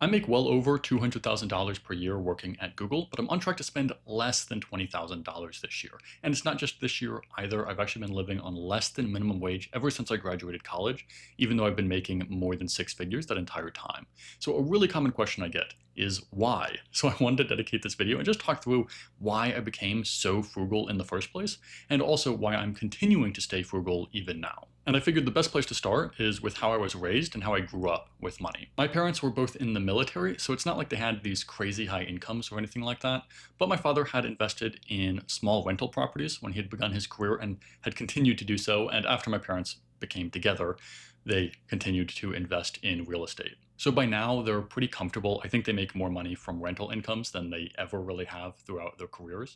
I make well over $200,000 per year working at Google, but I'm on track to spend less than $20,000 this year. And it's not just this year either. I've actually been living on less than minimum wage ever since I graduated college, even though I've been making more than six figures that entire time. So a really common question I get is why? So I wanted to dedicate this video and just talk through why I became so frugal in the first place, and also why I'm continuing to stay frugal even now. And I figured the best place to start is with how I was raised and how I grew up with money. My parents were both in the military, so it's not like they had these crazy high incomes or anything like that, but my father had invested in small rental properties when he had begun his career and had continued to do so, and after my parents became together, they continued to invest in real estate. So by now, they're pretty comfortable. I think they make more money from rental incomes than they ever really have throughout their careers.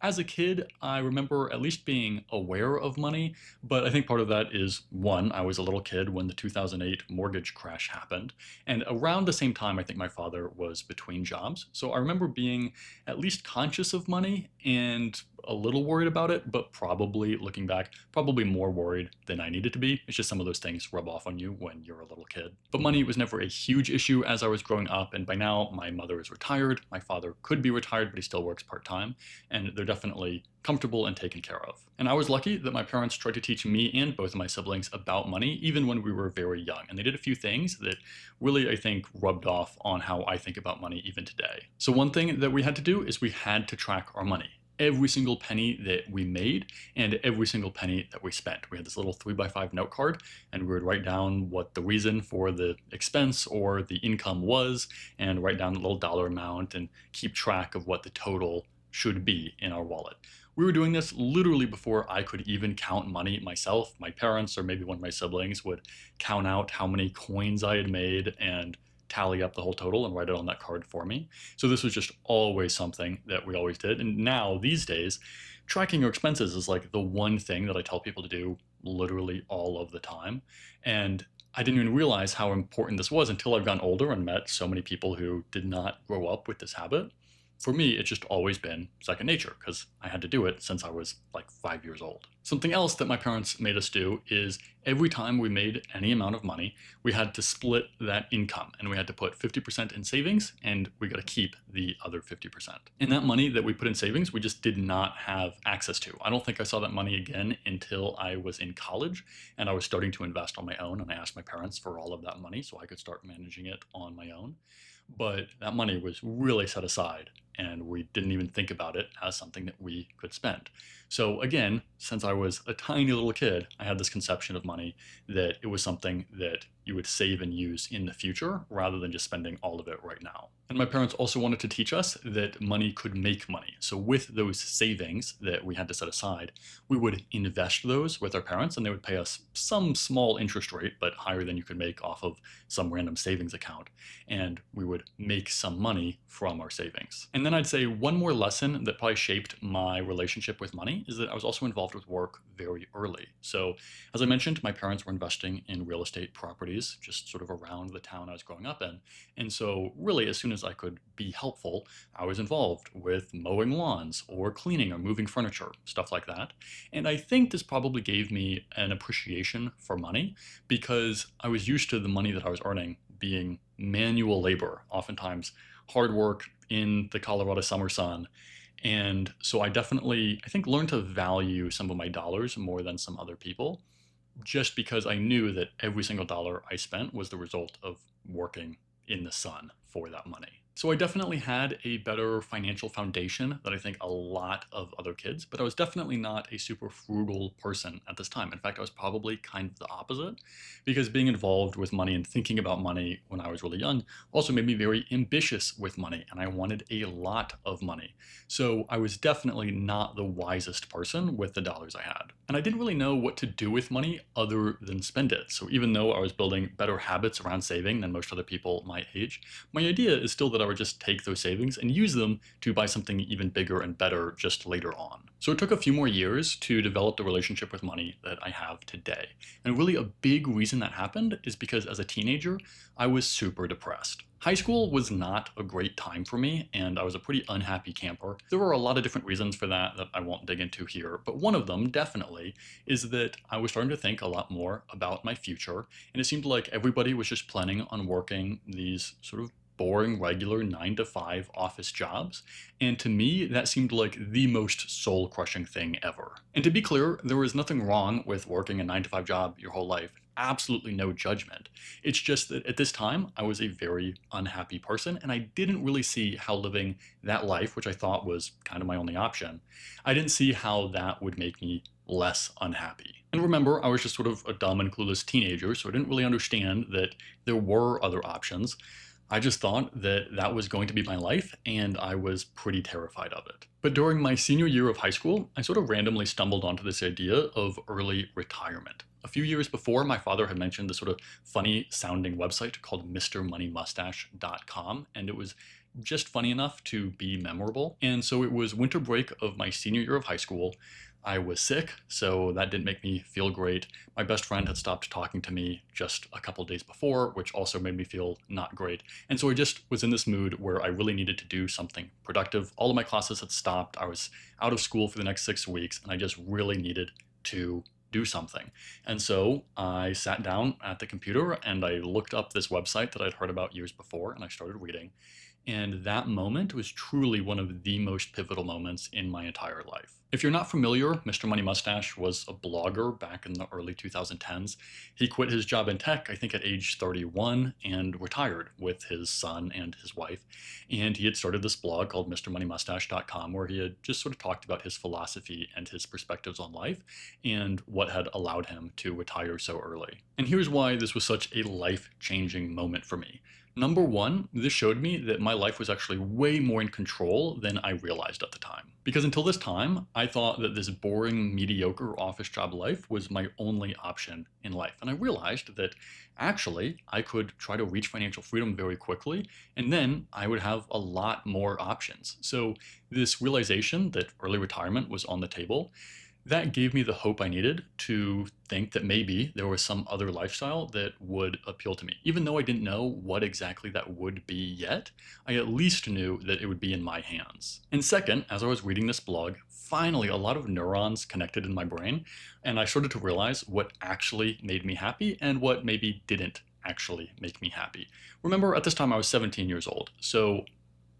As a kid, I remember at least being aware of money, but I think part of that is one, I was a little kid when the 2008 mortgage crash happened. And around the same time, I think my father was between jobs. So I remember being at least conscious of money and a little worried about it, but probably looking back, probably more worried than I needed to be. It's just some of those things rub off on you when you're a little kid. But money was never a huge issue as I was growing up, and by now my mother is retired. My father could be retired, but he still works part-time, and they're definitely comfortable and taken care of. And I was lucky that my parents tried to teach me and both of my siblings about money, even when we were very young. And they did a few things that really, I think, rubbed off on how I think about money even today. So one thing that we had to do is we had to track our money. Every single penny that we made and every single penny that we spent. We had this little 3x5 note card, and we would write down what the reason for the expense or the income was, and write down the little dollar amount and keep track of what the total should be in our wallet. We were doing this literally before I could even count money myself. My parents or maybe one of my siblings would count out how many coins I had made and tally up the whole total and write it on that card for me. So this was just always something that we always did. And now, these days, tracking your expenses is like the one thing that I tell people to do literally all of the time. And I didn't even realize how important this was until I've gotten older and met so many people who did not grow up with this habit. For me, it's just always been second nature because I had to do it since I was like 5 years old. Something else that my parents made us do is every time we made any amount of money, we had to split that income and we had to put 50% in savings and we got to keep the other 50%. And that money that we put in savings, we just did not have access to. I don't think I saw that money again until I was in college and I was starting to invest on my own, and I asked my parents for all of that money so I could start managing it on my own. But that money was really set aside and we didn't even think about it as something that we could spend. So again, since I was a tiny little kid, I had this conception of money that it was something that you would save and use in the future rather than just spending all of it right now. And my parents also wanted to teach us that money could make money. So with those savings that we had to set aside, we would invest those with our parents and they would pay us some small interest rate, but higher than you could make off of some random savings account. And we would make some money from our savings. And then I'd say one more lesson that probably shaped my relationship with money is that I was also involved with work very early. So as I mentioned, my parents were investing in real estate properties just sort of around the town I was growing up in. And so really, as soon as I could be helpful, I was involved with mowing lawns or cleaning or moving furniture, stuff like that. And I think this probably gave me an appreciation for money because I was used to the money that I was earning being manual labor, oftentimes hard work in the Colorado summer sun. And so I definitely, I think, learned to value some of my dollars more than some other people, just because I knew that every single dollar I spent was the result of working in the sun for that money. So I definitely had a better financial foundation than I think a lot of other kids, but I was definitely not a super frugal person at this time. In fact, I was probably kind of the opposite because being involved with money and thinking about money when I was really young also made me very ambitious with money, and I wanted a lot of money. So I was definitely not the wisest person with the dollars I had. And I didn't really know what to do with money other than spend it. So even though I was building better habits around saving than most other people my age, my idea is still that I would just take those savings and use them to buy something even bigger and better just later on. So it took a few more years to develop the relationship with money that I have today. And really a big reason that happened is because as a teenager, I was super depressed. High school was not a great time for me, and I was a pretty unhappy camper. There were a lot of different reasons for that I won't dig into here, but one of them definitely is that I was starting to think a lot more about my future, and it seemed like everybody was just planning on working these sort of boring, regular 9 to 5 office jobs. And to me, that seemed like the most soul crushing thing ever. And to be clear, there was nothing wrong with working a 9 to 5 job your whole life. Absolutely no judgment. It's just that at this time, I was a very unhappy person, and I didn't really see how living that life, which I thought was kind of my only option, I didn't see how that would make me less unhappy. And remember, I was just sort of a dumb and clueless teenager, so I didn't really understand that there were other options. I just thought that that was going to be my life, and I was pretty terrified of it. But during my senior year of high school, I sort of randomly stumbled onto this idea of early retirement. A few years before, my father had mentioned this sort of funny sounding website called MrMoneyMustache.com, and it was just funny enough to be memorable. And so it was winter break of my senior year of high school. I was sick, so that didn't make me feel great. My best friend had stopped talking to me just a couple days before, which also made me feel not great. And so I just was in this mood where I really needed to do something productive. All of my classes had stopped. I was out of school for the next 6 weeks, and I just really needed to do something. And so I sat down at the computer and I looked up this website that I'd heard about years before, and I started reading. And that moment was truly one of the most pivotal moments in my entire life. If you're not familiar, Mr. Money Mustache was a blogger back in the early 2010s. He quit his job in tech, I think at age 31, and retired with his son and his wife. And he had started this blog called MrMoneyMustache.com, where he had just sort of talked about his philosophy and his perspectives on life and what had allowed him to retire so early. And here's why this was such a life-changing moment for me. Number one, this showed me that my life was actually way more in control than I realized at the time. Because until this time, I thought that this boring, mediocre office job life was my only option in life. And I realized that actually I could try to reach financial freedom very quickly, and then I would have a lot more options. So this realization that early retirement was on the table, that gave me the hope I needed to think that maybe there was some other lifestyle that would appeal to me. Even though I didn't know what exactly that would be yet, I at least knew that it would be in my hands. And second, as I was reading this blog, finally a lot of neurons connected in my brain, and I started to realize what actually made me happy and what maybe didn't actually make me happy. Remember, at this time I was 17 years old, so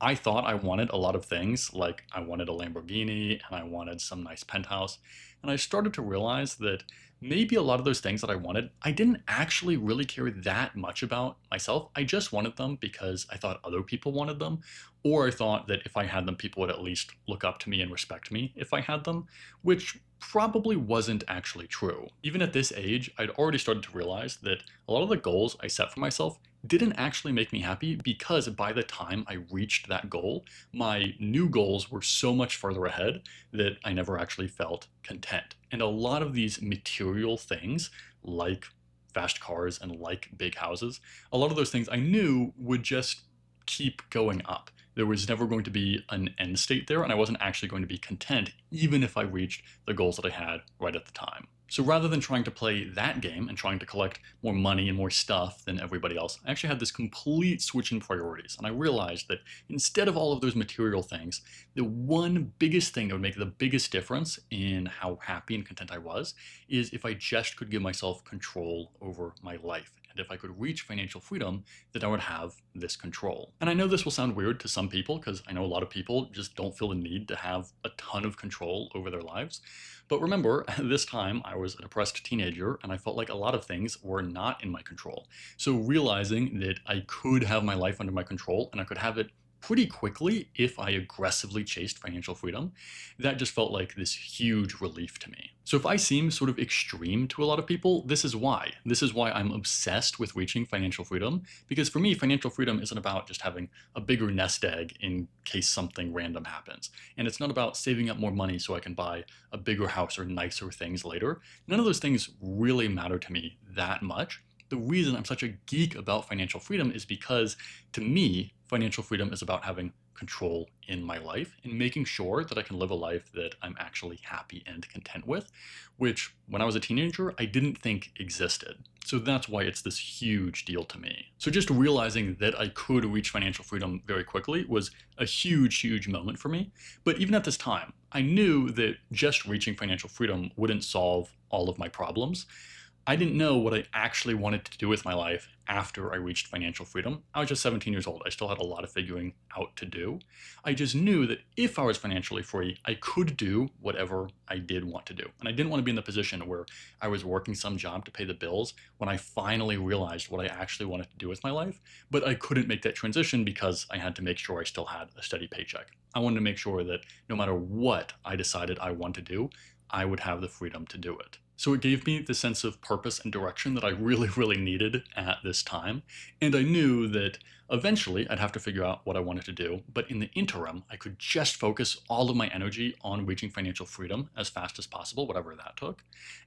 I thought I wanted a lot of things, like I wanted a Lamborghini and I wanted some nice penthouse. And I started to realize that maybe a lot of those things that I wanted, I didn't actually really care that much about myself. I just wanted them because I thought other people wanted them, or I thought that if I had them, people would at least look up to me and respect me if I had them, which probably wasn't actually true. Even at this age, I'd already started to realize that a lot of the goals I set for myself didn't actually make me happy, because by the time I reached that goal, my new goals were so much farther ahead that I never actually felt content. And a lot of these material things, like fast cars and like big houses, a lot of those things I knew would just keep going up. There was never going to be an end state there, and I wasn't actually going to be content even if I reached the goals that I had right at the time. So rather than trying to play that game and trying to collect more money and more stuff than everybody else, I actually had this complete switch in priorities. And I realized that instead of all of those material things, the one biggest thing that would make the biggest difference in how happy and content I was is if I just could give myself control over my life. And if I could reach financial freedom, that I would have this control. And I know this will sound weird to some people, because I know a lot of people just don't feel the need to have a ton of control over their lives. But remember, at this time, I was a depressed teenager, and I felt like a lot of things were not in my control. So realizing that I could have my life under my control, and I could have it pretty quickly if I aggressively chased financial freedom, that just felt like this huge relief to me. So if I seem sort of extreme to a lot of people, this is why. This is why I'm obsessed with reaching financial freedom, because for me, financial freedom isn't about just having a bigger nest egg in case something random happens. And it's not about saving up more money so I can buy a bigger house or nicer things later. None of those things really matter to me that much. The reason I'm such a geek about financial freedom is because, to me, financial freedom is about having control in my life and making sure that I can live a life that I'm actually happy and content with, which when I was a teenager, I didn't think existed. So that's why it's this huge deal to me. So just realizing that I could reach financial freedom very quickly was a huge, huge moment for me. But even at this time, I knew that just reaching financial freedom wouldn't solve all of my problems. I didn't know what I actually wanted to do with my life after I reached financial freedom. I was just 17 years old. I still had a lot of figuring out to do. I just knew that if I was financially free, I could do whatever I did want to do. And I didn't want to be in the position where I was working some job to pay the bills when I finally realized what I actually wanted to do with my life, but I couldn't make that transition because I had to make sure I still had a steady paycheck. I wanted to make sure that no matter what I decided I want to do, I would have the freedom to do it. So it gave me the sense of purpose and direction that I really, really needed at this time. And I knew that eventually I'd have to figure out what I wanted to do. But in the interim, I could just focus all of my energy on reaching financial freedom as fast as possible, whatever that took.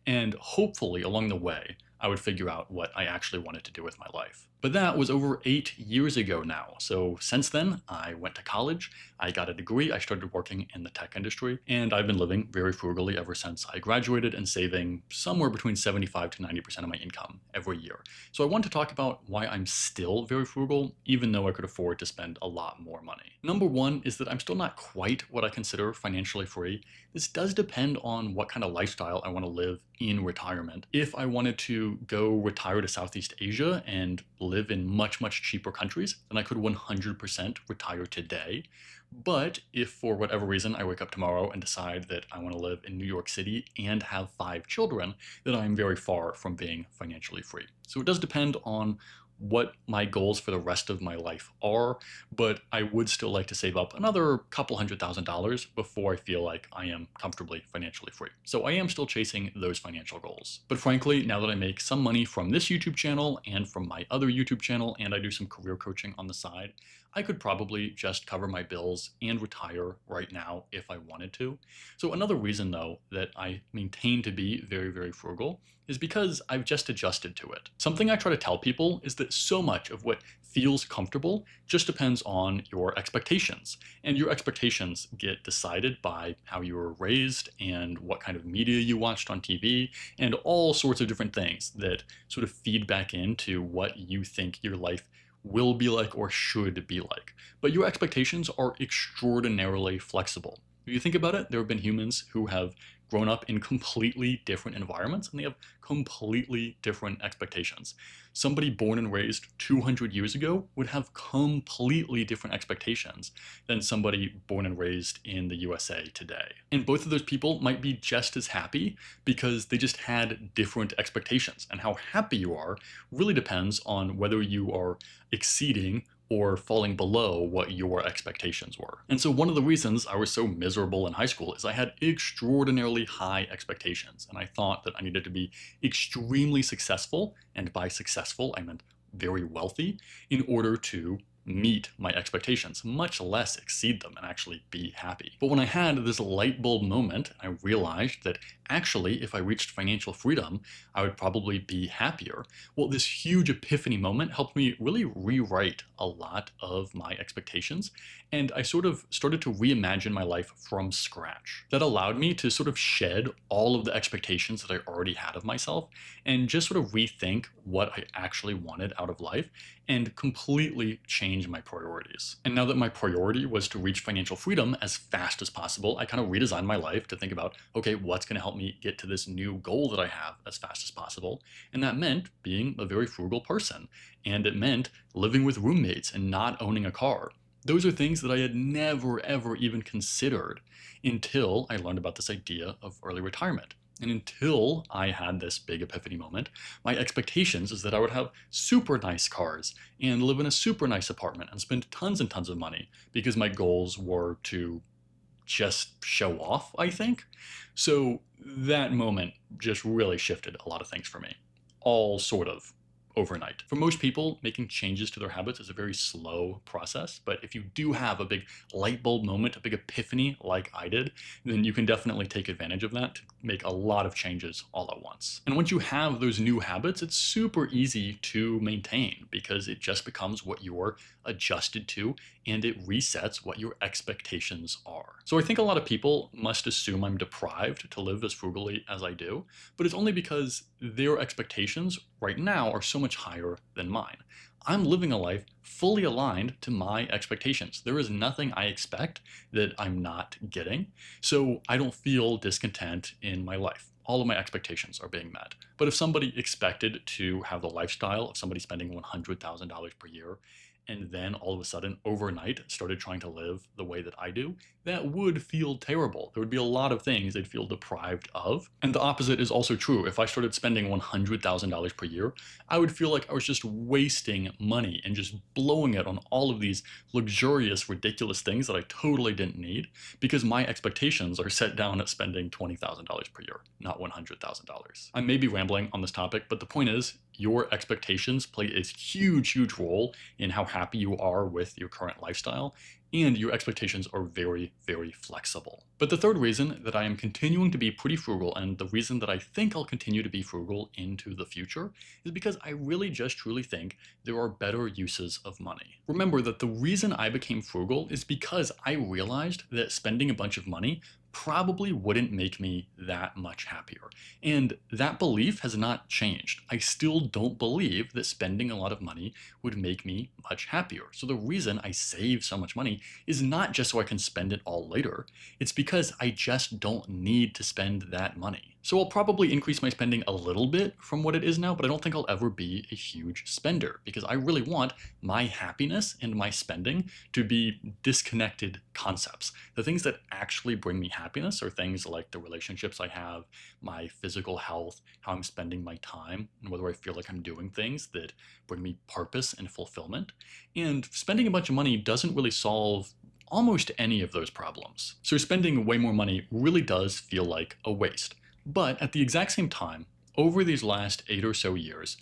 And hopefully along the way, I would figure out what I actually wanted to do with my life. But that was over 8 years ago now. So since then, I went to college, I got a degree, I started working in the tech industry, and I've been living very frugally ever since I graduated and saving somewhere between 75 to 90% of my income every year. So I want to talk about why I'm still very frugal, even though I could afford to spend a lot more money. Number one is that I'm still not quite what I consider financially free. This does depend on what kind of lifestyle I want to live in retirement. If I wanted to go retire to Southeast Asia and live in much, much cheaper countries, then I could 100% retire today. But if for whatever reason I wake up tomorrow and decide that I want to live in New York City and have 5 children, then I'm very far from being financially free. So it does depend on what my goals for the rest of my life are, but I would still like to save up another couple $100,000 before I feel like I am comfortably financially free. So I am still chasing those financial goals. But frankly, now that I make some money from this YouTube channel and from my other YouTube channel, and I do some career coaching on the side, I could probably just cover my bills and retire right now if I wanted to. So another reason though that I maintain to be very, very frugal is because I've just adjusted to it. Something I try to tell people is that so much of what feels comfortable just depends on your expectations. And your expectations get decided by how you were raised and what kind of media you watched on TV and all sorts of different things that sort of feed back into what you think your life will be like or should be like. But your expectations are extraordinarily flexible. If you think about it, there have been humans who have grown up in completely different environments and they have completely different expectations. Somebody born and raised 200 years ago would have completely different expectations than somebody born and raised in the USA today. And both of those people might be just as happy because they just had different expectations. And how happy you are really depends on whether you are exceeding or falling below what your expectations were. And so one of the reasons I was so miserable in high school is I had extraordinarily high expectations. And I thought that I needed to be extremely successful, and by successful, I meant very wealthy, in order to meet my expectations, much less exceed them and actually be happy. But when I had this light bulb moment, I realized that actually, if I reached financial freedom, I would probably be happier. Well, this huge epiphany moment helped me really rewrite a lot of my expectations, and I sort of started to reimagine my life from scratch. That allowed me to sort of shed all of the expectations that I already had of myself and just sort of rethink what I actually wanted out of life and completely change my priorities. And now that my priority was to reach financial freedom as fast as possible, I kind of redesigned my life to think about, okay, what's going to help me get to this new goal that I have as fast as possible? And that meant being a very frugal person. And it meant living with roommates and not owning a car. Those are things that I had never, ever even considered until I learned about this idea of early retirement. And until I had this big epiphany moment, my expectations is that I would have super nice cars and live in a super nice apartment and spend tons and tons of money because my goals were to just show off, I think. So that moment just really shifted a lot of things for me, all sort of overnight. For most people, making changes to their habits is a very slow process, but if you do have a big light bulb moment, a big epiphany like I did, then you can definitely take advantage of that to make a lot of changes all at once. And once you have those new habits, it's super easy to maintain because it just becomes what you're adjusted to and it resets what your expectations are. So I think a lot of people must assume I'm deprived to live as frugally as I do, but it's only because their expectations right now are so much higher than mine. I'm living a life fully aligned to my expectations. There is nothing I expect that I'm not getting, so I don't feel discontent in my life. all of my expectations are being met. But if somebody expected to have the lifestyle of somebody spending $100,000 per year, and then all of a sudden overnight started trying to live the way that I do, that would feel terrible. There would be a lot of things they'd feel deprived of. And the opposite is also true. If I started spending $100,000 per year, I would feel like I was just wasting money and just blowing it on all of these luxurious, ridiculous things that I totally didn't need because my expectations are set down at spending $20,000 per year, not $100,000. I may be rambling on this topic, but the point is, your expectations play a huge, huge role in how happy you are with your current lifestyle, and your expectations are very, very flexible. But the third reason that I am continuing to be pretty frugal, and the reason that I think I'll continue to be frugal into the future, is because I really just truly think there are better uses of money. Remember that the reason I became frugal is because I realized that spending a bunch of money probably wouldn't make me that much happier. And that belief has not changed. I still don't believe that spending a lot of money would make me much happier. So the reason I save so much money is not just so I can spend it all later. It's because I just don't need to spend that money. So I'll probably increase my spending a little bit from what it is now, but I don't think I'll ever be a huge spender because I really want my happiness and my spending to be disconnected concepts. The things that actually bring me happiness are things like the relationships I have, my physical health, how I'm spending my time, and whether I feel like I'm doing things that bring me purpose and fulfillment. And spending a bunch of money doesn't really solve almost any of those problems. So spending way more money really does feel like a waste. But at the exact same time, over these last 8 or so years,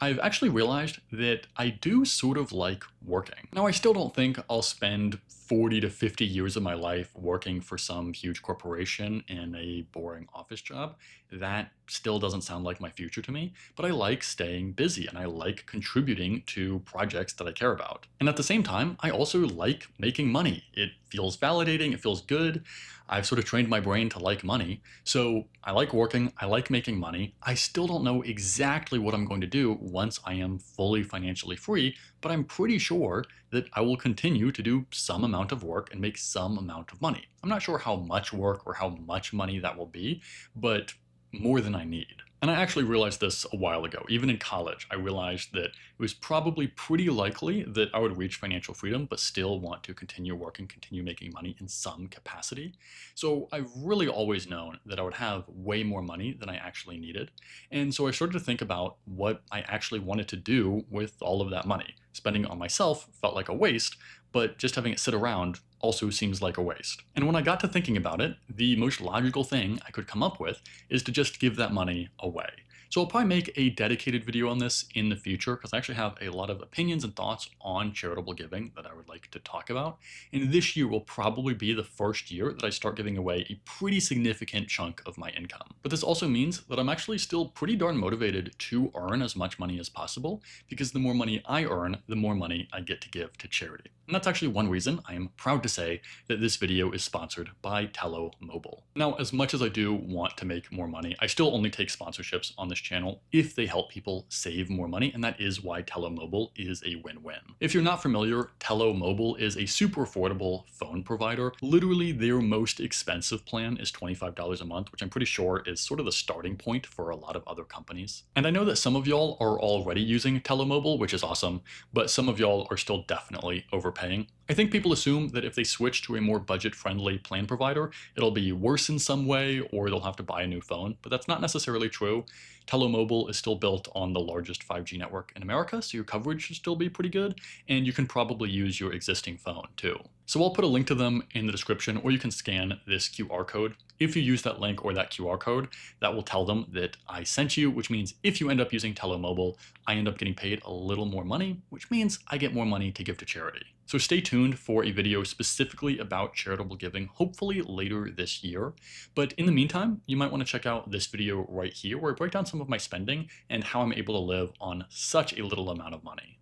I've actually realized that I do sort of like working. Now, I still don't think I'll spend 40 to 50 years of my life working for some huge corporation in a boring office job. That still doesn't sound like my future to me, but I like staying busy and I like contributing to projects that I care about. And at the same time, I also like making money. It feels validating, it feels good. I've sort of trained my brain to like money. So I like working, I like making money. I still don't know exactly what I'm going to do once I am fully financially free, but I'm pretty sure that I will continue to do some amount of work and make some amount of money. I'm not sure how much work or how much money that will be, but more than I need. And I actually realized this a while ago. Even in college, I realized that it was probably pretty likely that I would reach financial freedom, but still want to continue working, continue making money in some capacity. So I've really always known that I would have way more money than I actually needed. And so I started to think about what I actually wanted to do with all of that money. Spending it on myself felt like a waste, but just having it sit around also seems like a waste. And when I got to thinking about it, the most logical thing I could come up with is to just give that money away. So I'll probably make a dedicated video on this in the future because I actually have a lot of opinions and thoughts on charitable giving that I would like to talk about. And this year will probably be the first year that I start giving away a pretty significant chunk of my income. But this also means that I'm actually still pretty darn motivated to earn as much money as possible because the more money I earn, the more money I get to give to charity. And that's actually one reason I am proud to say that this video is sponsored by Tello Mobile. Now, as much as I do want to make more money, I still only take sponsorships on this channel if they help people save more money, and that is why Tello Mobile is a win-win. If you're not familiar, Tello Mobile is a super affordable phone provider. Literally, their most expensive plan is $25 a month, which I'm pretty sure is sort of the starting point for a lot of other companies. And I know that some of y'all are already using Tello Mobile, which is awesome, but some of y'all are still definitely overpaying. I think people assume that if they switch to a more budget-friendly plan provider, it'll be worse in some way or they'll have to buy a new phone, but that's not necessarily true. Tello Mobile is still built on the largest 5G network in America, so your coverage should still be pretty good, and you can probably use your existing phone too. So I'll put a link to them in the description, or you can scan this QR code. If you use that link or that QR code, that will tell them that I sent you, which means if you end up using Tello Mobile, I end up getting paid a little more money, which means I get more money to give to charity. So stay tuned for a video specifically about charitable giving, hopefully later this year. But in the meantime, you might want to check out this video right here where I break down some of my spending and how I'm able to live on such a little amount of money.